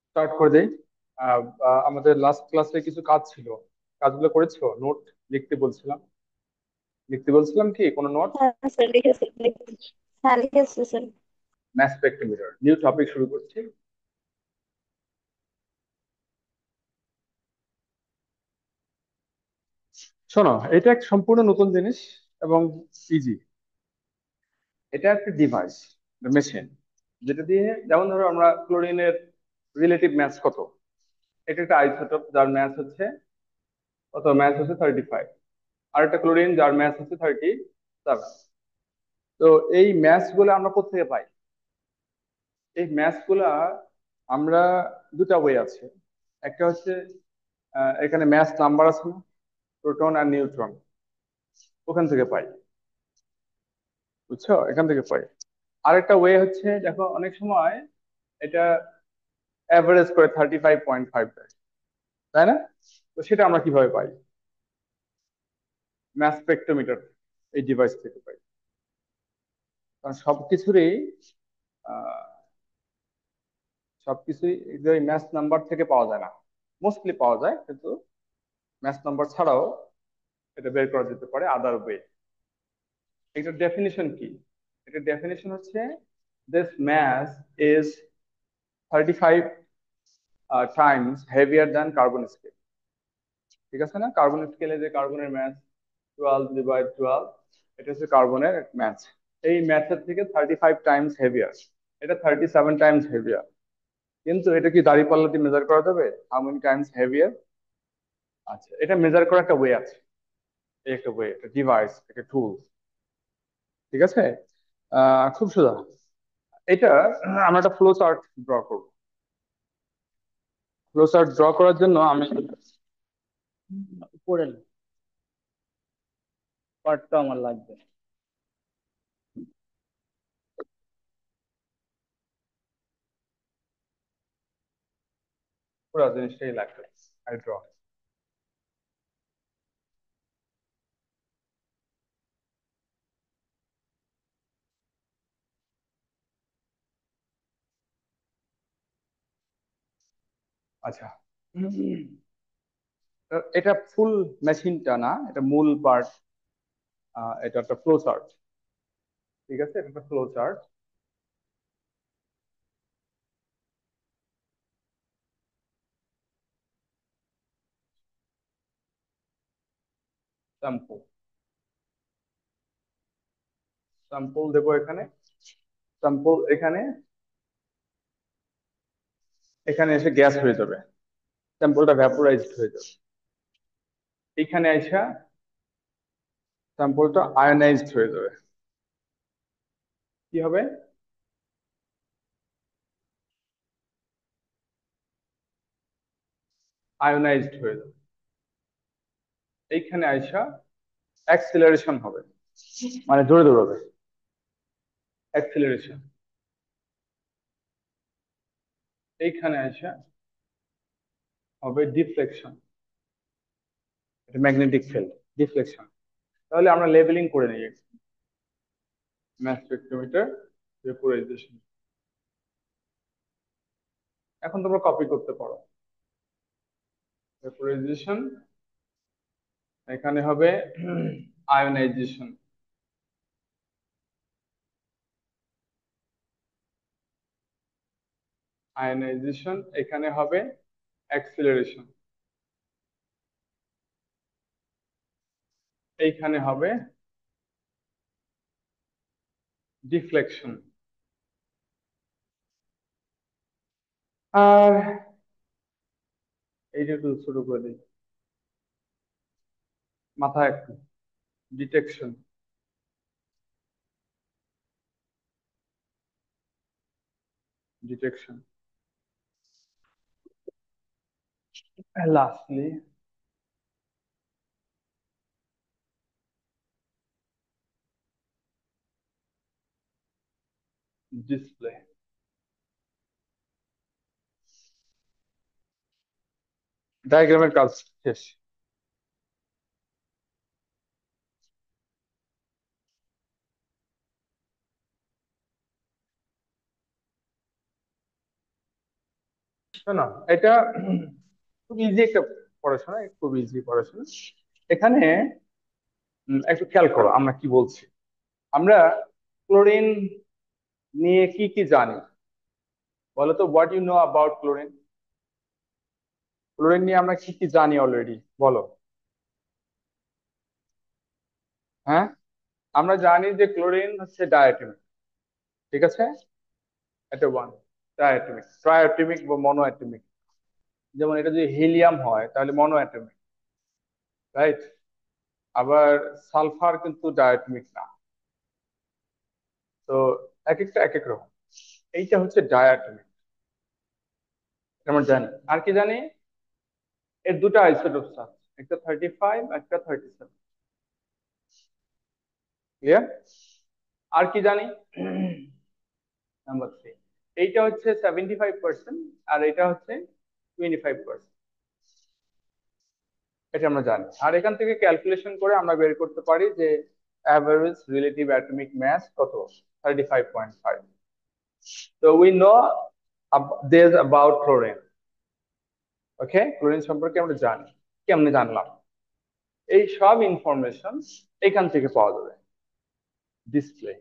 Start করে দেই। আমাদের লাস্ট ক্লাসে কিছু কাজ ছিল, কাজগুলো করেছো? নোট লিখতে বলছিলাম কি কোনো নোট? হ্যাঁ স্যার, লিখেছি লিখেছি। হ্যাঁ লিখেছি sir. Mass spectrometer, new topic শুরু করছি। শোনো, এটা এক সম্পূর্ণ নতুন জিনিস এবং ইজি। এটা একটা ডিভাইস, মেশিন, যেটা দিয়ে, যেমন ধরো আমরা ক্লোরিনের রিলেটিভ ম্যাস কত, এটা একটা আইসোটোপ যার ম্যাস হচ্ছে কত, ম্যাস হচ্ছে 35। আর একটা ক্লোরিন যার ম্যাস হচ্ছে 37। তো এই ম্যাস গুলো আমরা কোথেকে পাই? এই ম্যাস গুলা আমরা দুটা ওয়ে আছে। একটা হচ্ছে এখানে ম্যাস নাম্বার আছে না, প্রোটন আর নিউট্রন, ওখান থেকে পাই। বুঝছো, এখান থেকে পাই। আরেকটা ওয়ে হচ্ছে, দেখো অনেক সময় এটা অ্যাভারেজ করে 35.5 দেয়, তাই না? তো সেটা আমরা কিভাবে পাই? ম্যাস স্পেক্ট্রোমিটার, এই ডিভাইস থেকে পাই। কারণ সবকিছুরই আহ, সবকিছুই এই ম্যাচ নাম্বার থেকে পাওয়া যায় না। মোস্টলি পাওয়া যায়, কিন্তু ম্যাচ নাম্বার ছাড়াও এটা বের করা যেতে পারে আদার ওয়ে। এটার ডেফিনিশন কি? এটার ডেফিনিশন হচ্ছে, this mass is 35 times heavier than carbon scale. ঠিক আছে না? কার্বন স্কেলে যে কার্বনের ম্যাস 12/12, এটা হচ্ছে কার্বনের ম্যাচ। এই ম্যাচের থেকে 35 টাইমস হেভিয়ার, এটা 37 টাইমস হেভিয়ার। কিন্তু এটা কি দাঁড়িপাল্লা দিয়ে মেজার করা যাবে হাউ মেনি টাইমস হেভিয়ার? আচ্ছা, এটা মেজার করার একটা ওয়ে আছে। এই একটা ওয়ে, একটা ডিভাইস, একটা টুল। ঠিক আছে? খুব সোজা। এটা আমরা একটা ফ্লো চার্ট ড্র করব। ফ্লো চার্ট ড্র করার জন্য আমি উপরের পার্টটা আমার লাগবে। পুরো জিনিসটাই লাগবে। I draw. আচ্ছা, এটা ফুল মেশিনটা না, এটা মূল পার্ট। এটা একটা ফ্লো চার্ট। ঠিক আছে, এটা একটা ফ্লো চার্ট। স্যাম্পল, স্যাম্পল দেবো এখানে। স্যাম্পল এখানে, এখানে এসে গ্যাস হয়ে যাবে, স্যাম্পলটা ভ্যাপোরাইজড হয়ে যাবে। এখানে আইসা স্যাম্পলটা আয়নাইজড হয়ে যাবে। কি হবে? আয়োনাইজড হয়ে যাবে। এইখানে আইসা অ্যাক্সিলারেশন হবে, মানে জোরে দৌড়াবে, অ্যাক্সিলারেশন। এইখানে আইসা হবে ডিফ্লেকশন, এটা ম্যাগনেটিক ফিল্ড, ডিফ্লেকশন। তাহলে আমরা লেবেলিং করে নিই। Mass spectrometer, vaporisation. এখন তোমরা কপি করতে পারো। ভেপোরাইজেশন, এখানে হবে আয়োনাইজেশন। আয়োনাইজেশন, এখানে হবে অ্যাক্সিলারেশন, এইখানে হবে ডিফ্লেকশন। আর এইটা একটু ছোট করে দিই, মাথায় একটু, ডিটেকশন, ডিটেকশন। Lastly display. ডায়াগ্রামের কাজ শেষ। শোনো, এটা খুব ইজি একটা পড়াশোনা, খুব ইজি পড়াশোনা। এখানে একটু খেয়াল করো আমরা কি বলছি। আমরা ক্লোরিন নিয়ে কি কি জানি বলো তো, what you know about chlorine. Chlorine নিয়ে আমরা কি কি জানি অলরেডি, বলো। হ্যাঁ, আমরা জানি যে ক্লোরিন হচ্ছে ডায়াটমিক, ঠিক আছে। এটা ওয়ান, ডায়াটমিক, ট্রাইঅ্যাটমিক বা মনোঅ্যাটমিক। যেমন এটা যদি হিলিয়াম হয় তাহলে মনোঅ্যাটমিক, রাইট। আবার সালফার কিন্তু ডায়াটমিক না। তো এক একটা এক এক রকম। এইটা হচ্ছে ডায়াটমিক, আমরা জানি। আর কি জানি, এর দুটো আইসোটোপস আছে, একটা 35, একটা 37। ক্লিয়ার? আর কি জানি, নাম্বার 3, এইটা হচ্ছে 75% আর এটা হচ্ছে 25%। এটা আমরা জানি। আর এখান থেকে ক্যালকুলেশন করে আমরা বের করতে পারি যে অ্যাভারেজ রিলেটিভ অ্যাটমিক মাস কত, 35.5। তো we know this about chlorine. Okay, chlorine সম্পর্কে আমরা জানি। কেমনে জানলাম? এই সব ইনফরমেশন এখান থেকে পাওয়া যাবে, ডিসপ্লে,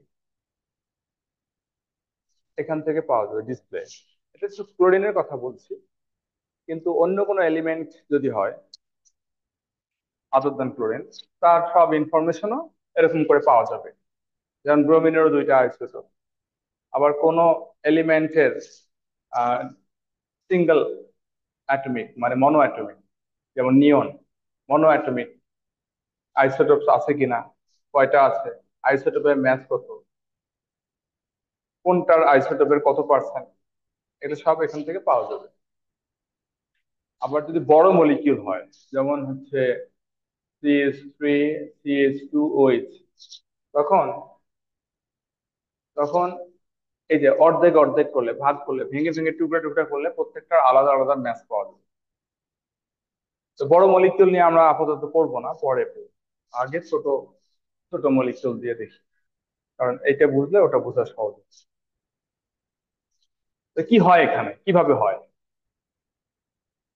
এখান থেকে পাওয়া যাবে ডিসপ্লে। এটা হচ্ছে ক্লোরিনের কথা বলছি, কিন্তু অন্য কোনো এলিমেন্ট যদি হয় আদার দ্যান ক্লোরিন, তার সব ইনফরমেশনও এরকম করে পাওয়া যাবে। যেমন ব্রোমিনেরও দুইটা আইসোটোপ। আবার কোন এলিমেন্টের সিঙ্গেল অ্যাটমিক মানে মনো অ্যাটমিক, যেমন নিয়ন, মনো অ্যাটমিক আইসোটোপস আছে কিনা, কয়টা আছে, আইসোটোপের ম্যাচ কত, কোনটার আইসোটোপের কত পার্সেন্ট, এগুলো সব এখান থেকে পাওয়া যাবে। আবার যদি বড় মলিকিউল হয়, যেমন হচ্ছে CH3 CH2OH, তখন তখন এই যে অর্ধেক অর্ধেক করলে, ভাগ করলে, ভেঙে ভেঙে টুকরা টুকরা করলে প্রত্যেকটার আলাদা আলাদা ম্যাচ পাওয়া যাবে। তো বড় মলিকিউল নিয়ে আমরা আপাতত পড়বো না, পরে পড়বো। আগে ছোট ছোট মলিকিউল দিয়ে দেখি, কারণ এটা বুঝলে ওটা বোঝা সহজ। তো কি হয় এখানে, কিভাবে হয়,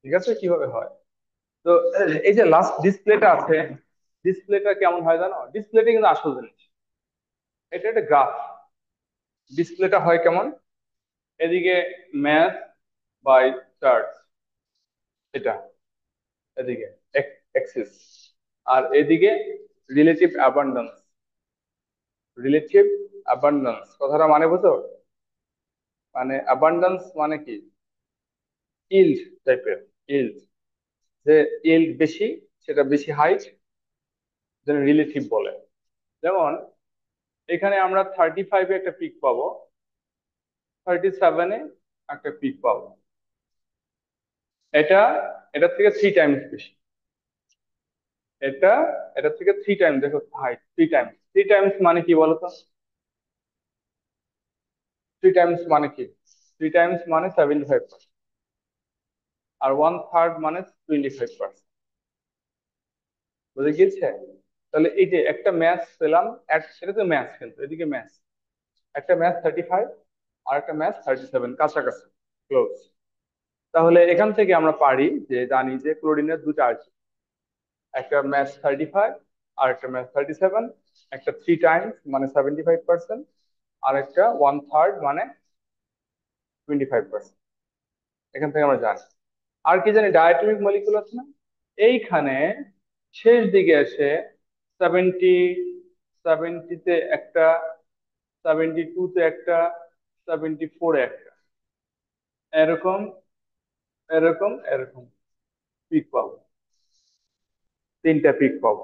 ঠিক আছে, কিভাবে হয়। তো এই যে লাস্ট ডিসপ্লেটা আছে, ডিসপ্লেটা কেমন হয় জানো? ডিসপ্লেটা কিন্তু আসল জিনিস, এটা একটা গ্রাফ। ডিসপ্লেটা হয় কেমন, এদিকে ম্যাথ বাই চার্জ, এটা এদিকে এক্সিস, আর এদিকে রিলেটিভ অ্যাবান্ডেন্স। রিলেটিভ অ্যাবান্ডেন্স কথাটা মানে বুঝো? মানে অ্যাবান্ডেন্স মানে কি, ইল্ড টাইপের, ইল্ড, যে ইল্ড বেশি, সেটা বেশি হাইট, যেন রিলেটিভ বলে। যেমন এখানে আমরা 35-এ একটা পিক পাবো, 37-এ একটা পিক পাবো। এটা এটা থেকে 3 টাইমস বেশি। এটা এটা থেকে 3 টাইম, দেখো হাইট 3 টাইমস। 3 টাইমস মানে কি বলতো? 3 টাইমস মানে কি? 3 টাইমস মানে 75%, আর 1/3 মানে 25%। বুঝে গিয়েছে? তাহলে এই যে একটা ম্যাচ পেলাম, সেটা তো ম্যাচ, কিন্তু এদিকে ম্যাচ, একটা ম্যাচ 35 আর একটা ম্যাচ 37, কাছাকাছি, ক্লোজ। তাহলে এখান থেকে আমরা পারি যে, জানি যে ক্লোরিনের দুটো আছে, একটা ম্যাচ 35 আর একটা ম্যাচ 37। একটা 3 টাইমস মানে 75%, আর একটা 1/3 মানে 25%। এখান থেকে আমরা জানি। আর কি জানি, ডায়াটমিক মলিকুল আছে না, এইখানে শেষ দিকে এসে 70, 70-তে একটা, 72-তে একটা, 74-এ একটা, এরকম এরকম এরকম পিক পাবো, 3টা পিক পাবো।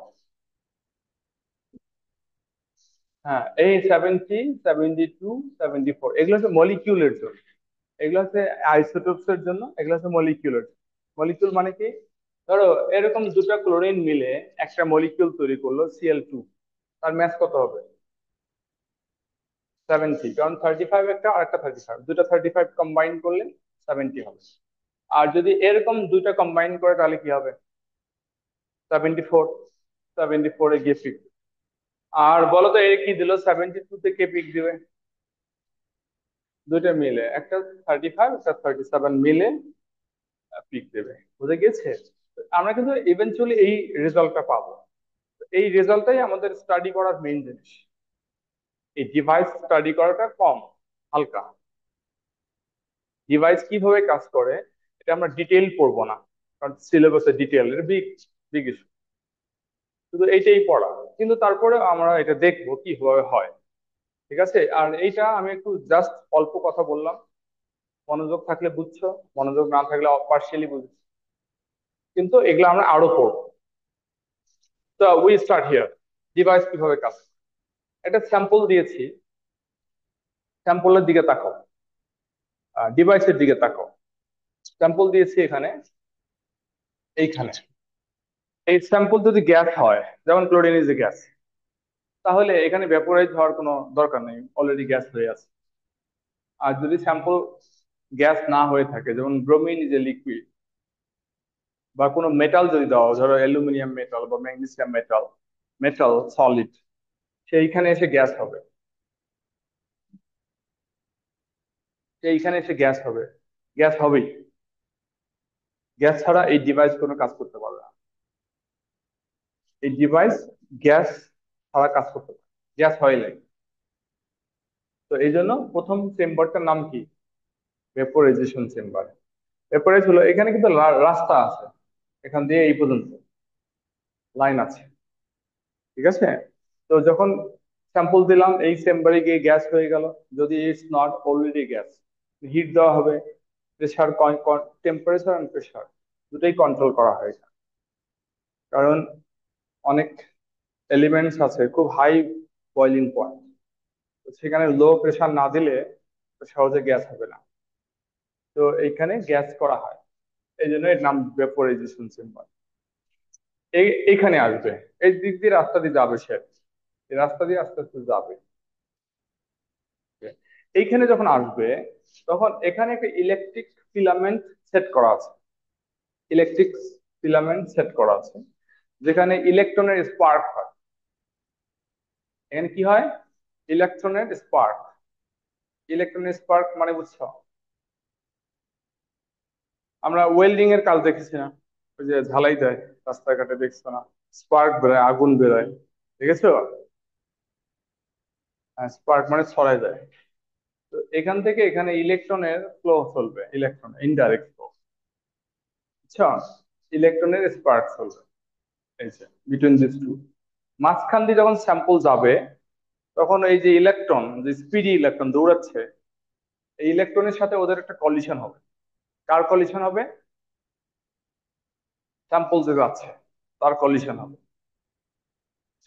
হ্যাঁ, এই 70, 72, 74 এগুলো হচ্ছে মলিকিউলের জন্য, এগুলো হচ্ছে আইসোটোপস এর জন্য, এগুলো হচ্ছে মলিকিউলের। মলিকিউল মানে কি, ধরো এরকম দুটো ক্লোরিন মিলে একটা মলিকিউল তৈরি করলো Cl2, তার ম্যাস কত হবে? 70, কারণ 35 একটা আর একটা 35, দুটো 35 কম্বাইন করলে 70 হবে। আর যদি এরকম দুইটা কম্বাইন করে তাহলে কি হবে? 74। 74-এ গিয়ে পিক। আর বলো তো, এর কি দিল, 72-তে কে পিক দিবে? দুইটা মিলে, একটা 35 একটা 37 মিলে পিক দেবে। বুঝে গেছে? আমরা কিন্তু ইভেনচুয়ালি এই রেজাল্টটা পাবো। এই রেজাল্টটাই আমাদের স্টাডি করার মেইন জিনিস। এই ডিভাইস স্টাডি করাটা কম, হালকা। ডিভাইস কিভাবে কাজ করে এটা আমরা ডিটেইল পড়বো না, কারণ সিলেবাসে ডিটেইল এর বিগ বিগ ইস্যু, শুধু এইটাই পড়া। কিন্তু তারপরে আমরা এটা দেখবো কিভাবে হয়। ঠিক আছে? আর এইটা আমি একটু জাস্ট অল্প কথা বললাম, মনোযোগ থাকলে বুঝছো, মনোযোগ না থাকলে পার্শিয়ালি বুঝছো, কিন্তু এগুলো আমরা আরো পড়বো। তো উই স্টার্ট হিয়ার। ডিভাইস কিভাবে কাজ করে। একটা স্যাম্পল দিয়েছি, স্যাম্পলের দিকে তাকাও, ডিভাইসের দিকে তাকাও। স্যাম্পল দিয়েছি এখানে, এইখানে। এই স্যাম্পল যদি গ্যাস হয়, যেমন ক্লোরিন ইজ এ গ্যাস, তাহলে এখানে ভ্যাপোরাইজ হওয়ার কোনো দরকার নেই, অলরেডি গ্যাস হয়ে আছে। আর যদি স্যাম্পল গ্যাস না হয়ে থাকে, যেমন ব্রোমিন ইজ এ লিকুইড, বা কোনো মেটাল যদি দাও, ধরো অ্যালুমিনিয়াম মেটাল বা ম্যাগনেসিয়াম মেটাল, মেটাল সলিড, সেইখানে এসে গ্যাস হবে, সেইখানে এসে গ্যাস হবে, গ্যাস হবেই। গ্যাস ছাড়া এই ডিভাইস কোনো কাজ করতে পারবে না। এই ডিভাইস গ্যাস ছাড়া কাজ করতে পারে, গ্যাস হয় নাই। তো এই জন্য প্রথম চেম্বারটার নাম কি? Vaporisation chamber. ভেপোরাইজ হলো, এখানে কিন্তু রাস্তা আছে, এখান দিয়ে এই পর্যন্ত লাইন আছে। ঠিক আছে? তো যখন স্যাম্পল দিলাম, এই চেম্বারে গিয়ে গ্যাস হয়ে গেল, যদি it's not already gas, heat দেওয়া হবে। প্রেশার, টেম্পারেচার এন্ড প্রেশার দুটোই কন্ট্রোল করা হয়। কারণ অনেক এলিমেন্টস আছে খুব হাই বয়লিং পয়েন্ট, সেখানে লো প্রেশার না দিলে সহজে গ্যাস হবে না। তো এইখানে গ্যাস করা হয়, এই জন্য এর নাম ভেপোরাইজেশন চেম্বার। এইখানে আসবে, এই দিক দিয়ে রাস্তা দিয়ে যাবে সে, এই রাস্তা দিয়ে আস্তে আস্তে যাবে। এইখানে যখন আসবে, তখন এখানে একটা ইলেকট্রিক ফিলামেন্ট সেট করা আছে, ইলেকট্রিক ফিলামেন্ট সেট করা আছে, যেখানে ইলেকট্রনের স্পার্ক হয়। এখানে কি হয়? ইলেকট্রনের স্পার্ক। ইলেকট্রনের স্পার্ক মানে বুঝছো? আমরা ওয়েল্ডিং এর কাজ দেখেছি না, ওই যে ঝালাই দেয় রাস্তাঘাটে, দেখছো না? স্পার্ক বেরোয়, আগুন বেরোয়, দেখেছো? স্পার্ক মানে ছড়ায় যায়। তো এখান থেকে এখানে ইলেকট্রনের ফ্লো চলবে, ইলেকট্রন ইনডাইরেক্ট ফ্লো, বুঝছো? ইলেকট্রনের স্পার্ক চলবে, এই যে বিটুইন দিস টু। মাঝখান দিয়ে যখন স্যাম্পল যাবে, তখন এই যে ইলেকট্রন, যে স্পিডি ইলেকট্রন দৌড়াচ্ছে, এই ইলেকট্রনের সাথে ওদের একটা কলিশন হবে। কার কলিশন হবে? স্যাম্পল যে যাচ্ছে তার কলিশন হবে।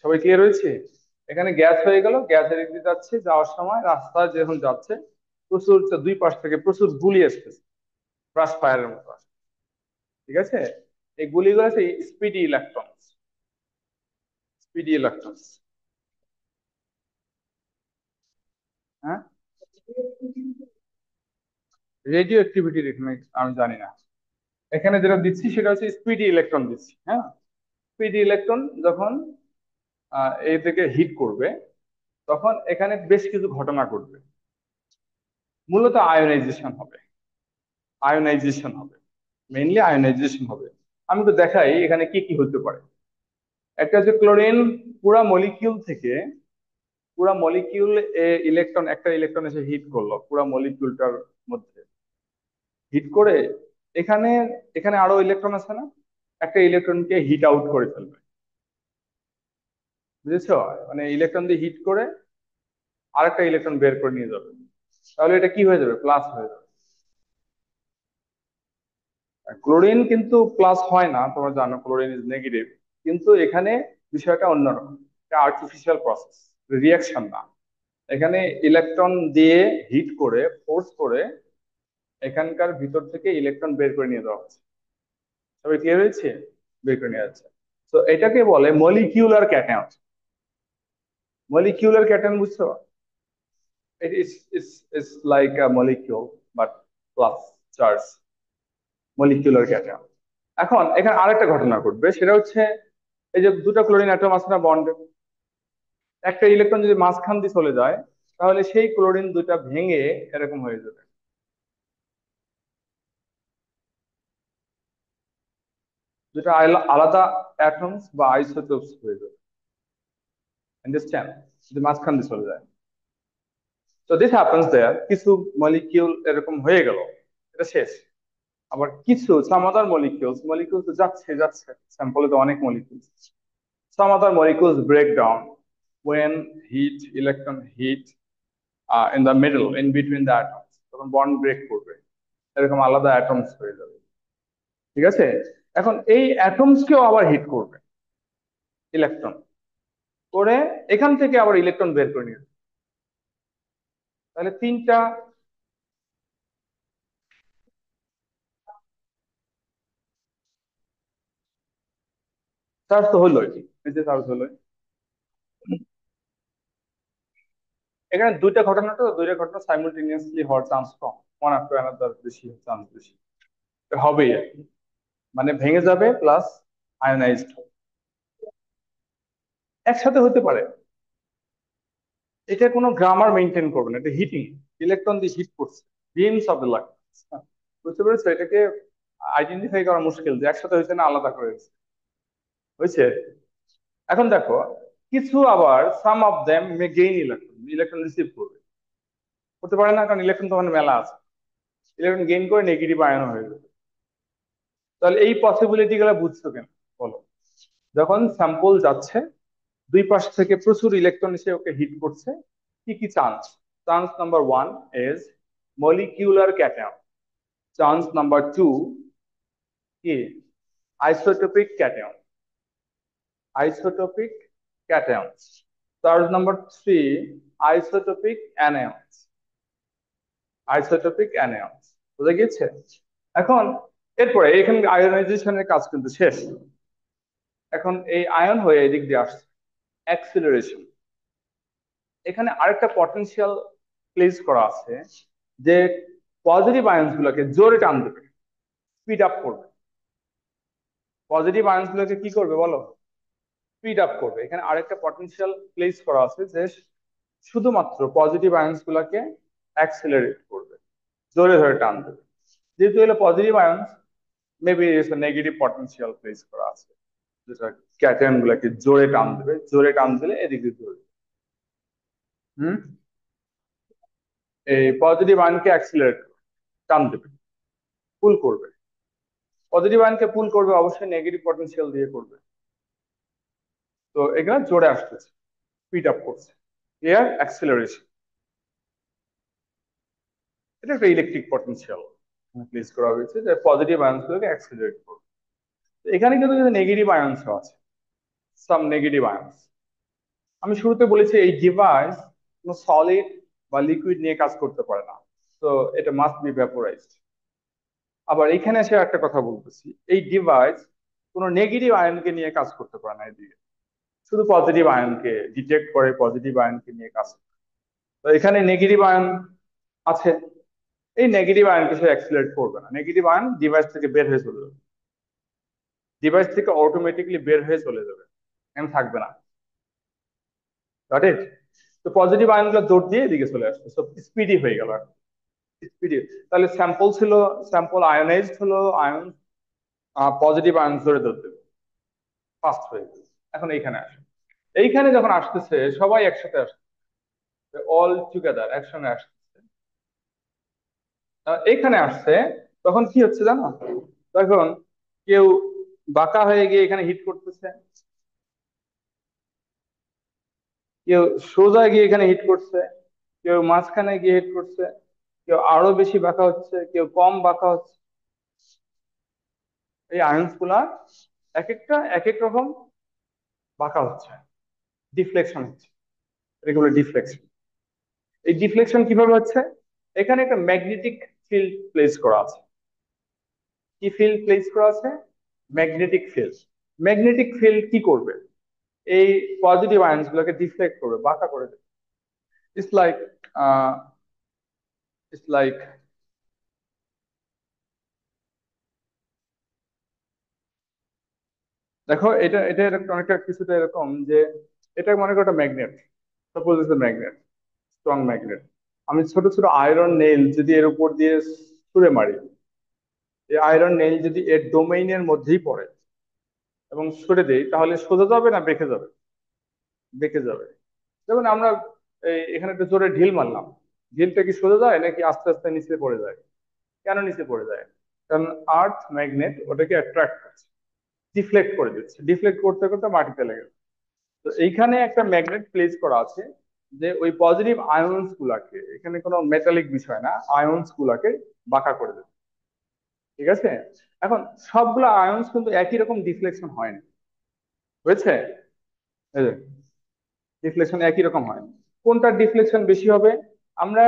সবাই ক্লিয়ার হয়েছে? এখানে গ্যাস হয়ে গেল, গ্যাসের দিকে যাচ্ছে, যাওয়ার সময় রাস্তায় যখন যাচ্ছে, প্রচুর দুই পাশ থেকে প্রচুর গুলি আসতেছে, ক্রাশ ফায়ারের মতো আসছে। ঠিক আছে? এই গুলিগুলো হচ্ছে স্পিডি ইলেকট্রন, স্পিডি ইলেকট্রন। হ্যাঁ, রেডিও অ্যাক্টিভিটির এখানে আমি জানি না। এখানে যেটা দিচ্ছি সেটা হচ্ছে স্পিডি ইলেকট্রন দিচ্ছি। হ্যাঁ, স্পিডি ইলেকট্রন যখন এই থেকে হিট করবে, তখন এখানে বেশ কিছু ঘটনা ঘটবে। মূলত আয়োনাইজেশন হবে, আয়োনাইজেশন হবে, মেইনলি আয়োনাইজেশন হবে। আমি তো দেখাই এখানে কি কি হতে পারে। একটা হচ্ছে ক্লোরিন, পুরা মলিকিউল থেকে, পুরা মলিকিউল ইলেকট্রন, একটা ইলেকট্রন এসে হিট করলো পুরা মলিকিউলটার মধ্যে, হিট করে এখানে, এখানে আরো ইলেকট্রন আছে না, একটা ইলেকট্রনকে হিট আউট করে ফেলবে। বুঝেছো? মানে ইলেকট্রন দিয়ে হিট করে আরেকটা ইলেকট্রন বের করে নিয়ে যাবে, তাহলে এটা কি হয়ে যাবে? প্লাস হয়ে যাবে। ক্লোরিন কিন্তু প্লাস হয় না, তোমরা জানো ক্লোরিন ইজ নেগেটিভ। কিন্তু এখানে বিষয়টা অন্যরকম, এটা আর্টিফিশিয়াল প্রসেস, রিয়াকশন না। এখানে ইলেকট্রন দিয়ে হিট করে, ফোর্স করে এখানকার ভিতর থেকে ইলেকট্রন বের করে নিয়ে যাওয়া হচ্ছে। সবাই ক্লিয়ার হয়েছে? বের করে নিয়ে যাচ্ছে। তো এটাকে বলে মলিকিউলার ক্যাটায়ন। মলিকিউলার ক্যাটায়ন বুঝছো? It is like a molecule but plus charge, molecular cation. এখন এখানে আরেকটা ঘটনা ঘটবে, সেটা হচ্ছে এই যে দুটো ক্লোরিন অ্যাটম আছে না বন্ডে, একটা ইলেকট্রন যদি মাঝখান দিয়ে চলে যায়, তাহলে সেই ক্লোরিন দুটা ভেঙে এরকম হয়ে যাবে। দুটা আলাদা অ্যাটমস বা আইসোটোপস হয়ে যাবে, আন্ডারস্ট্যান্ড, যদি মাঝখান দিয়ে চলে যায়। তো দিস হ্যাপেন্স দেয়ার, কিছু মলিকিউল এরকম হয়ে গেল, এটা শেষ। আবার কিছু সাম আদার মলিকিউলস, মলিকিউল তো যাচ্ছে যাচ্ছে, স্যাম্পলে তো অনেক molecules, some other molecules break down when heat electron heat in the middle in between the atoms, তখন বন্ড ব্রেক করবে, এরকম আলাদা অ্যাটমস হয়ে যাবে। ঠিক আছে, এখন এই অ্যাটমস কেও আবার হিট করবে ইলেকট্রন, করে এখান থেকে আবার ইলেকট্রন বের করে নিয়ে আসবে। তাহলে তিনটা চার্জ তো হলোই, এই যে চার্জ হলোই। এখানে দুইটা ঘটনা সাইমultaneously হওয়ার চান্স কম, ওয়ান আফটার অ্যানাদার বেশি চান্স বেশি হবেই আর কি। মানে ভেঙে যাবে প্লাস আয়োনাইজড একসাথে হতে পারে। এটা কোনো গ্রামার মেনটেন করবে না, এটা হিটিং, ইলেকট্রন দিয়ে হিট করছে, বিমস অফ দ্য লাইট। বুঝতে পেরেছো, এটাকে আইডেন্টিফাই করা মুশকিল যে একসাথে হয়েছে না আলাদা করে হয়েছে। এখন দেখো, কিছু আবার some of them may gain electron, electron receive করবে, করতে পারে না, কারণ ইলেকট্রন তো ওখানে মেলা আছে, ইলেকট্রন গেইন করে নেগেটিভ আয়ন হয়ে যাবে। তাহলে এই পসিবিলিটি গুলো বুঝছো কেন বলো? যখন স্যাম্পল যাচ্ছে, দুই পাশ থেকে প্রচুর ইলেকট্রন এসে ওকে হিট করছে, কি কি chance? Chance number one is molecular cation, chance number two কি isotopic cation, isotopic cations, chance number three isotopic anions, isotopic anions. বুঝা গিয়েছে? এখন এরপরে এখানে আয়োনাইজেশনের কাজ কিন্তু শেষ। এখন এই আয়ন হয়ে এদিক দিয়ে আসছে, অ্যাক্সিলারেশন। এখানে আরেকটা পটেনশিয়াল প্লেস করা আছে, যে পজিটিভ আয়নস গুলোকে জোরে টান দেবে, স্পিড আপ করবে। পজিটিভ আয়নস গুলোকে কি করবে বলো? স্পিড আপ করবে। এখানে আরেকটা পটেনশিয়াল প্লেস করা আছে, যে শুধুমাত্র পজিটিভ আয়নস গুলোকে অ্যাক্সিলারেট করবে, জোরে ধরে টান দেবে। যেহেতু এগুলো positive ions, maybe negative potential place করা আছে, যেটা ক্যাটায়ন গুলাকে জোরে টান দেবে, জোরে টান দিলে এদিকে জোরে। হুম, এই পজিটিভ আয়নকে অ্যাক্সিলারেট টান দেবে, পুল করবে। পজিটিভ আয়নকে পুল করবে অবশ্যই নেগেটিভ পটেনশিয়াল দিয়ে করবে। তো এখানে জোরে আসতেছে, স্পিড আপ করছে, এয়ার অ্যাক্সিলারেশন। এটা একটা ইলেকট্রিক পটেনশিয়াল প্লেস করা হয়েছে, যে পজিটিভ আয়নস গুলোকে অ্যাক্সিলারেট করবে। তো এখানে কিন্তু নেগেটিভ আয়নস আছে, সাম নেগেটিভ আয়নস। আমি শুরুতে বলেছি এই ডিভাইস কোনো সলিড বা লিকুইড নিয়ে কাজ করতে পারে না, তো এটা মাস্ট বি ভ্যাপোরাইজড। আবার এখানে এসে একটা কথা বলতেছি, এই ডিভাইস কোনো নেগেটিভ আয়নকে নিয়ে কাজ করতে পারে না, এদিকে শুধু পজিটিভ আয়নকে ডিটেক্ট করে, পজিটিভ আয়নকে নিয়ে কাজ করে। তো এখানে নেগেটিভ আয়ন আছে, এই নেগেটিভ আয়নকে সে অ্যাক্সিলারেট করবে না, নেগেটিভ আয়ন ডিভাইস থেকে বের হয়ে চলে যাবে, ডিভাইস থেকে অটোমেটিকলি বের হয়ে চলে যাবে, এখানে থাকবে না। Got it? তো পজিটিভ আয়ন গুলো দৌড় দিয়ে এদিকে চলে আসবে, সব স্পিডি হয়ে গেল, স্পিডি। তাহলে স্যাম্পল ছিল, স্যাম্পল আয়োনাইজড হলো, আয়ন পজিটিভ আয়ন ধরে দৌড় দেবে, ফাস্ট হয়ে গেল। এখন এইখানে আসে, এইখানে যখন আসতেছে সবাই একসাথে আসছে, অল টুগেদার একসঙ্গে আসতেছে, এইখানে আসছে, তখন কি হচ্ছে জানো? তখন কেউ বাঁকা হয়ে গিয়ে এখানে হিট করতেছে, কেউ সোজা গিয়ে এখানে হিট করছে, কেউ মাঝখানে গিয়ে হিট করছে, কেউ আরো বেশি বাঁকা হচ্ছে, কেউ কম বাঁকা হচ্ছে। এই আয়ন্স গুলা এক একটা এক এক রকম বাঁকা হচ্ছে, ডিফ্লেকশন হচ্ছে, এটাকে বলে ডিফ্লেকশন। এই ডিফ্লেকশন কিভাবে হচ্ছে? এখানে একটা ম্যাগনেটিক ফিল্ড প্লেস করা আছে। কি ফিল্ড প্লেস করা আছে? Magnetic field. ম্যাগনেটিক ফিল্ড কি করবে? এই পজিটিভ আয়ন্স গুলোকে ডিফ্লেক্ট করবে, বাঁকা করে দেবে। ইটস লাইক ইটস লাইক দেখো, এটা এটা অনেকটা কিছুটা এরকম যে, এটা মনে করো একটা magnet, suppose it's magnet, strong magnet. আমি ছোট ছোট আয়রন নেইল যদি এর উপর দিয়ে ছুঁড়ে মারি, এই আয়রন নেইল যদি এর ডোমেইনের মধ্যেই পড়ে, এবং সরে দেই, তাহলে সোজা যাবে না বেঁকে যাবে? বেঁকে যাবে। যেমন আমরা এখানে একটা জোরে ঢিল মারলাম, ঢিলটা কি সোজা যায় নাকি আস্তে আস্তে নিচে পড়ে যায়? কেন নিচে পড়ে যায়? কারণ আর্থ ম্যাগনেট ওটাকে অ্যাট্রাক্ট করছে, ডিফ্লেক্ট করে দিচ্ছে, ডিফ্লেক্ট করতে করতে মাটিতে লেগে যাচ্ছে। তো এইখানে একটা ম্যাগনেট প্লেস করা আছে, যে ওই পজিটিভ আয়ন্স গুলাকে, এখানে কোনো মেটালিক বিষয় না, আয়ন্স গুলাকে বাঁকা করে দেবে। ঠিক আছে? এখন সবগুলো আয়ন্স কিন্তু একই রকম ডিফ্লেকশন হয় না, হয়েছে? ডিফ্লেকশন একই রকম হয় না। কোনটার ডিফ্লেকশন বেশি হবে? আমরা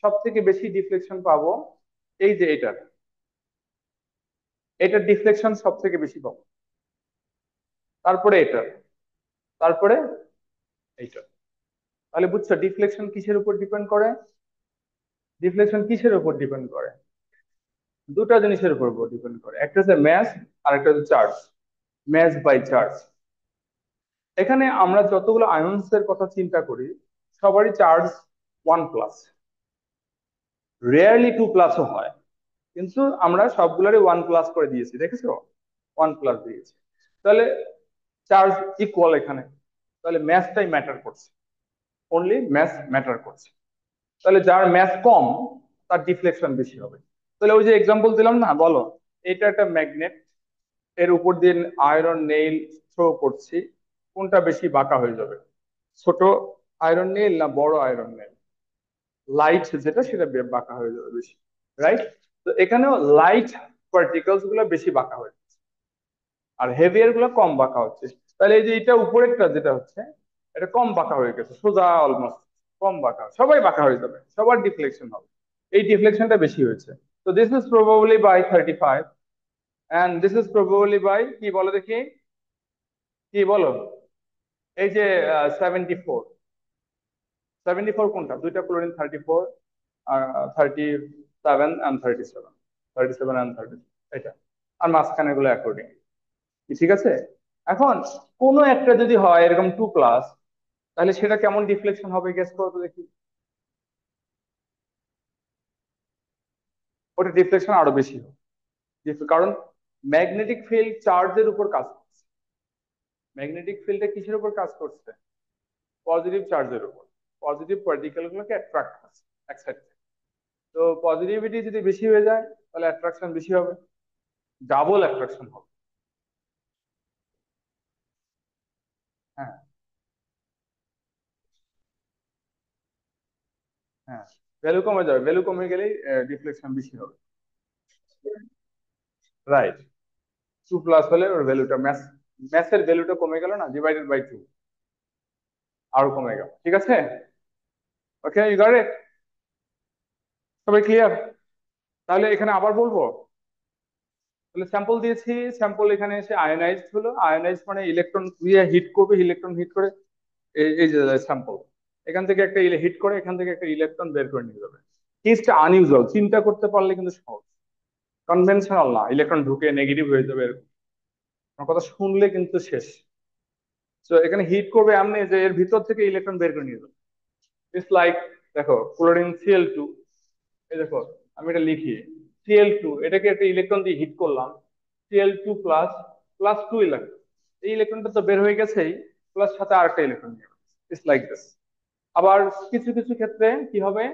সব থেকে বেশি ডিফ্লেকশন পাবো এই যে এটার, এটার ডিফ্লেকশন সব থেকে বেশি পাবো, তারপরে এটার, তারপরে এইটা। তাহলে বুঝছো ডিফ্লেকশন কিসের উপর ডিপেন্ড করে? ডিফ্লেকশন কিসের উপর ডিপেন্ড করে? দুটা জিনিসের উপর ডিপেন্ড করে, একটা হচ্ছে ম্যাস আর একটা হচ্ছে চার্জ। Mass by charge. এখানে আমরা যতগুলো আয়ন্স এর কথা চিন্তা করি, সবারই চার্জ 1+, রেয়ারলি 2+ও হয়, কিন্তু আমরা সবগুলোরই 1+ করে দিয়েছি, দেখেছো? 1+ দিয়েছি। তাহলে চার্জ ইকুয়াল এখানে, তাহলে ম্যাসটাই ম্যাটার করছে, অনলি ম্যাস ম্যাটার করছে। তাহলে যার ম্যাস কম তার ডিফ্লেকশন বেশি হবে। তাহলে ওই যে এক্সাম্পল দিলাম না, বলো, এটা একটা ম্যাগনেট, এর উপর দিয়ে আয়রন নেইল থ্রো করছি, কোনটা বেশি বাঁকা হয়ে যাবে? ছোট আয়রন নেইল না বড় আয়রন নেইল? লাইট যেটা সেটা বাঁকা হয়ে যাবে বেশি, রাইট? তো এখানেও লাইট পার্টিকেলস গুলো বেশি বাঁকা হয়ে যাচ্ছে, আর হেভিয়ার গুলো কম বাঁকা হচ্ছে। তাহলে এই যে এটা উপরেরটা যেটা হচ্ছে, এটা কম বাঁকা হয়ে গেছে, সোজা অলমোস্ট কম বাঁকা, সবাই বাঁকা হয়ে যাবে, সবার ডিফ্লেকশন হবে, এই ডিফ্লেকশনটা বেশি হয়েছে। তো this is probably by 35, and this is probably by কি বলো দেখি, কি বলো? এই যে 74। 74 কোনটা? দুইটা ক্লোরিন 34, আর 37 and 37, 37 and 30, এটা। আর মাঝখানে গুলো অ্যাকর্ডিং, ঠিক আছে? এখন কোনো একটা যদি হয় এরকম 2+, তাহলে সেটা কেমন ডিফ্লেকশন হবে গেস করো তো দেখি। ওটা ডিফ্লেকশন আরো বেশি হবে, কারণ ম্যাগনেটিক ফিল্ড চার্জের উপর কাজ করছে। ম্যাগনেটিক ফিল্ডটা কিসের উপর কাজ করছে? পজিটিভ চার্জের উপর। পজিটিভ পার্টিকেল গুলোকে অ্যাট্রাক্ট করছে এক সাইড থেকে। তো পজিটিভিটি যদি বেশি হয়ে যায় তাহলে অ্যাট্রাকশন বেশি হবে, ডাবল অ্যাট্রাকশন হবে। হ্যাঁ, হ্যাঁ, ভ্যালু কমে যাবে, ভ্যালু কমে গেলেই ডিফ্লেকশন বেশি হবে। রাইট। 2+ হলে ওর ভ্যালুটা ম্যাসের ভ্যালুটা কমে গেল না, ডিভাইডেড বাই 2, আরো কমে গেল। ঠিক আছে? ওকে, ইউ গট ইট? সবাই ক্লিয়ার? তাহলে এখানে আবার বলবো, তাহলে স্যাম্পল দিয়েছি, স্যাম্পল এখানে এসে আয়োনাইজড হলো, আয়োনাইজড মানে ইলেকট্রন দিয়ে হিট করবে, ইলেকট্রন হিট করে এই যে স্যাম্পল, এখান থেকে একটা হিট করে এখান থেকে একটা ইলেকট্রন বের করে নিয়ে যাবে। কেসটা আনইউজুয়াল, চিন্তা করতে পারলে কিন্তু সহজ, কনভেনশনাল না, ইলেকট্রন ঢুকে নেগেটিভ হয়ে যাবে এরকম। আমার কথা শুনলে কিন্তু শেষ। তো এখানে হিট করবে এমনি যে এর ভিতর থেকে ইলেকট্রন বের করে নিয়ে যাবে। ইটস লাইক, দেখো ক্লোরিন Cl2, এই দেখো আমি এটা লিখি, Cl2, এটাকে একটা ইলেকট্রন দিয়ে হিট করলাম, Cl2+, +2 ইলেকট্রন, এই ইলেকট্রনটা তো বের হয়ে গেছেই, প্লাস সাথে আরেকটা ইলেকট্রন নিয়ে। It's like this. আবার কিছু কিছু ক্ষেত্রে কি হবে,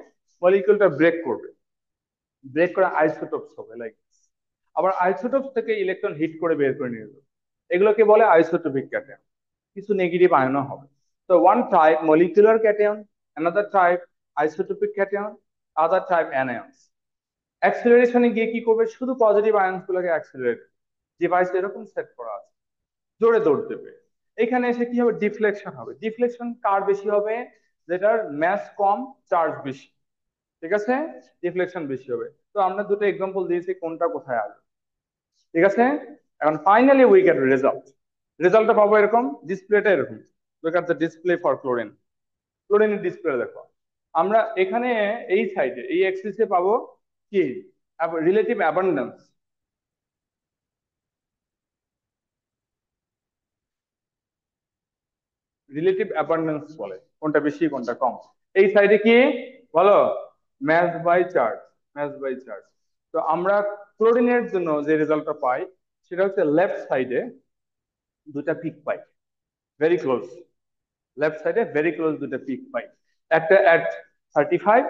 মলিকিউলটা ব্রেক করবে, ব্রেক করে আইসোটোপস হবে, লাইক দিস। আবার আইসোটোপস থেকে ইলেকট্রন হিট করে বের করে নিয়ে যাবে, এগুলোকে বলে আইসোটোপিক ক্যাটায়ন। কিছু নেগেটিভ আয়নও হবে। তো one type molecular cation, another type isotopic cation, other type anions. অ্যাক্সিলারেশনে গিয়ে কি করবে, শুধু পজিটিভ আয়ন্স গুলোকে অ্যাক্সিলারেট, ডিভাইস এরকম সেট করা আছে, জোরে দৌড় দেবে। এখানে এসে কি হবে, ডিফ্লেকশন হবে। ডিফ্লেকশন কার বেশি হবে? যেটার ম্যাস কম, চার্জ বেশি। ঠিক আছে? ডিফ্লেকশন বেশি হবে। তো আমরা দুটো এক্সাম্পল দিয়েছি, কোনটা কোথায় আসবে। ঠিক আছে? এখন ফাইনালি উই গেট রেজাল্ট। রেজাল্টটা পাবো এরকম, ডিসপ্লেটা এরকম। Look at the display for chlorine. ক্লোরিনের ডিসপ্লে দেখো, আমরা এখানে এই সাইডে এই এক্সিসে পাবো কি, রিলেটিভ অ্যাবান্ডেন্স। রিলেটিভ অ্যাবান্ডেন্স বলে, কোনটা বেশি কোনটা কম। এই সাইডে কি বলো, mass by charge, mass by charge. তো আমরা ক্লোরিনের জন্য যে রেজাল্টটা পাই সেটা হচ্ছে লেফট সাইডে দুটা পিক পাই, ভেরি ক্লোজ, লেফট সাইডে ভেরি ক্লোজ দুটা পিক পাই, একটা অ্যাট 35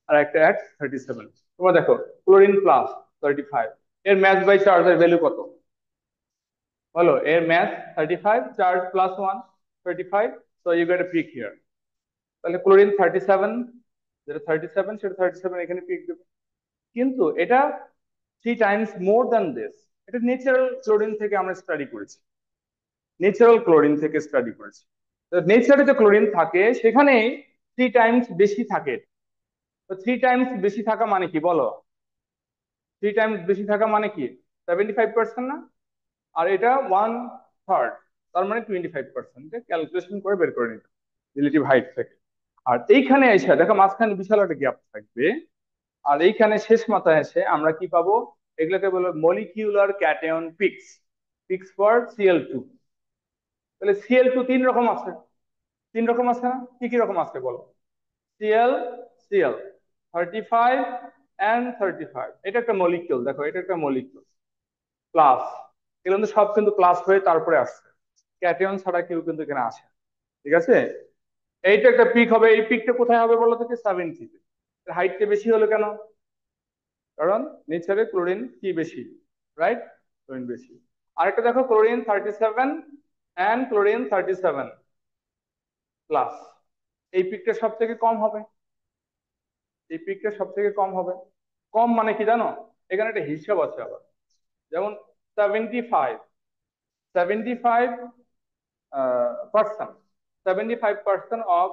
আর একটা অ্যাট 37। তোমরা দেখো ক্লোরিন প্লাস 35, এর ম্যাচ বাই চার্জের ভ্যালু কত বলো? এর mass 35, charge plus 1, 35, so you get a peak here. তাহলে ক্লোরিন 37, যেটা 37 সেটা 37 এখানে পিক দেবে। কিন্তু এটা 3 টাইমস মোর দ্যান দিস। এটা ন্যাচারাল ক্লোরিন থেকে আমরা স্টাডি করেছি, ন্যাচারাল ক্লোরিন থেকে স্টাডি করেছি। নেচারে যে ক্লোরিন থাকে সেখানে 3 টাইমস বেশি থাকে। তো 3 টাইমস বেশি থাকা মানে কি বলো? 3 টাইমস বেশি থাকা মানে কি? 75% না? আর এটা 1/3, তার মানে 25%। ক্যালকুলেশন করে বের করে নিতে রিলেটিভ হাইট থেকে। আর এইখানে এসে দেখো মাঝখানে বিশাল একটা গ্যাপ থাকবে, আর এইখানে শেষ মাথায় এসে আমরা কি পাবো? এগুলোকে বলে molecular cation peaks, peaks for Cl2। তাহলে Cl2 3 রকম আছে, 3 রকম আছে না? কি কি রকম আছে বলো? Cl, Cl 35 and 35, এটা একটা মলিকিউল, দেখো এটা একটা মলিকিউল প্লাস। এগুলো কিন্তু সব কিন্তু প্লাস হয়ে তারপরে আসছে, ক্যাটায়ন ছাড়া কেউ কিন্তু এখানে আসে না। ঠিক আছে, এইটা একটা পিক হবে। এই পিকটা কোথায় হবে বলো থেকে? 70 তে। হাইটটা বেশি হলো কেন? কারণ নেচারে ক্লোরিন কি বেশি, রাইট? ক্লোরিন বেশি। আরেকটা দেখো ক্লোরিন 37 and ক্লোরিন 37 প্লাস, এই পিকটা সব থেকে কম হবে, এই পিকটা সব থেকে কম হবে। কম মানে কি জানো? এখানে একটা হিসাব আছে আবার। যেমন 75, 75 পার্সেন্ট, 75% অফ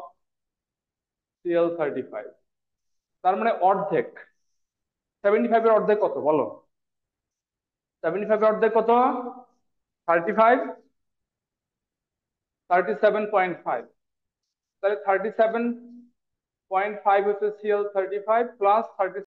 Cl35, তার মানে অর্ধেক। 75 এর অর্ধেক কত বলো? 75 এর অর্ধেক কত? 35, 37.5। তাহলে 37.5 হচ্ছে Cl35 প্লাস 30